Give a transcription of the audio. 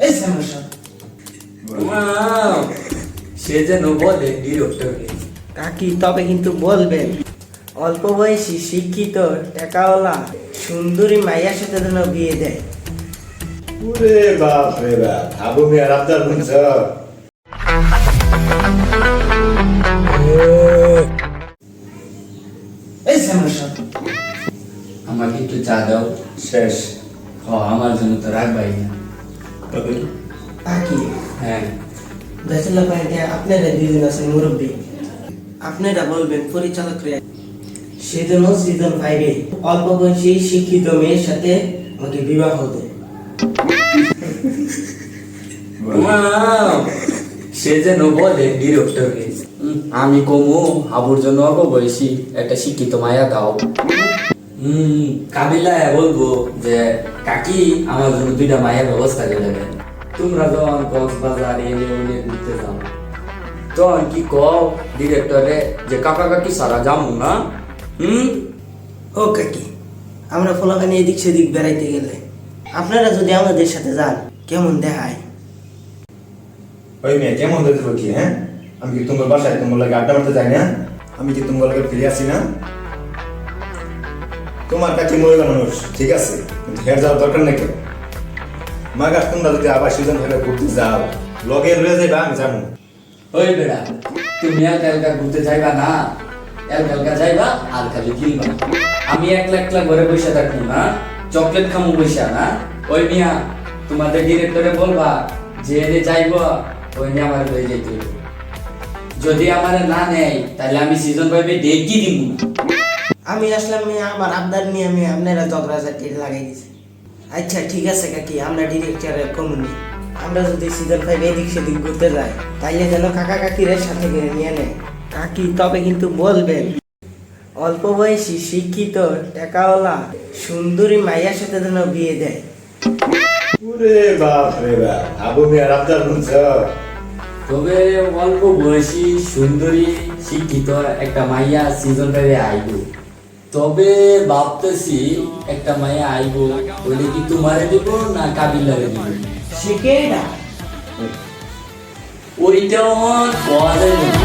এই সমস্যা সে যেন বলে ডিরেক্টরকে। কাকি তবে কিন্তু বলবেন অল্প বয়সী শিক্ষিত টাকাওয়ালা সুন্দরী মাইয়ার সাথে যেন বিয়ে দেয়। ওরে বাপ রে বাপ, আবু মিয়ার আবদার শুনছ? এই সমস্যা আমাকে একটু চা দাও। শেষ। আমার জন্য তো রাখবাই না। তবে কাকি হ্যাঁ, ব্যাচেলর পয়েন্টে আপনারা দুজন আছেন মুরব্বী, আপনারা বলবেন পরিচালকরা সেজন্য সিজন 5 অল্প বয়সী শিক্ষিত মেয়ের সাথে আমাকে বিবাহ দেয়। সে যেন বলে ডিরেক্টরকে। আমি কমু হাবুর জন্য অল্প বয়সী একটা শিক্ষিত মায়া দাও। কাবিলায় বলবো যে কাকি আমার জন্য 2টা মায়ের ব্যবস্থা করে দেবে। তোমরা যখন কক্সবাজার এনে উনে ঘুরতে যাও তখন কি কও ডিরেক্টরে যে কাকা কাকি সারা যাবো না? ও কাকি, আমরা ফলাফানি এদিক সেদিক বেড়াইতে গেলে আপনারা যদি আমাদের সাথে যান কেমন দেখায়? ওই মেয়ে কেমন দেখতে কি? হ্যাঁ, আমি কি তোমার বাসায় তোমার লাগে আড্ডা মারতে যাই না? আমি কি তোমার লাগে ফিরে আসি না? তোমার কাছে মহিলা মানুষ ঠিক আছে, কিন্তু হের যাওয়ার দরকার নেই। মাগার তোমরা যদি আবার সিজন ধরে ঘুরতে যাও লগে রয়ে যাইবা, আমি জানো। ওই বেড়া, তুমি একা একা ঘুরতে যাইবা না, একা একা যাইবা আর খালি গিলবা। আমি একলা একলা ঘরে বসে থাকবো না, চকলেট খামু বসে না। ওই মিয়া তোমাদের ডিরেক্টরে বলবা যে এনে যাইব, ওই নিয়ে আমার হয়ে যেতে হইব। যদি আমার না নেয় তাহলে আমি সিজন 5 ডেটই দিব না। আমি আসলাম মেয়ে আমার আবদার নিয়ে আমি আপনারা ঝগড়াঝাটি লাগাই দিছি। আচ্ছা ঠিক আছে কাকি, আমরা ডিরেক্টরের কমুনি আমরা যদি সিজন 5 এদিক সেদিক ঘুরতে যাই তাইলে যেন কাকা কাকিরের সাথে করে নিয়ে নেয়। কাকি তবে কিন্তু বলবেন অল্প বয়সী শিক্ষিত টাকাওয়ালা সুন্দরী মাইয়ার সাথে যেন বিয়ে দেয়। ওরে বাপ রে বাপ, আবু মিয়ার আবদার শুনছ? তবে অল্প বয়সী সুন্দরী শিক্ষিত একটা মাইয়া সিজন 5 আইব। তবে ভাবতেছি একটা মাইয়া আইব, ওইটা কি তোমারে দিব না কাবিলারে দিব? সে কেডা? ওইটাও বলা যাবে না।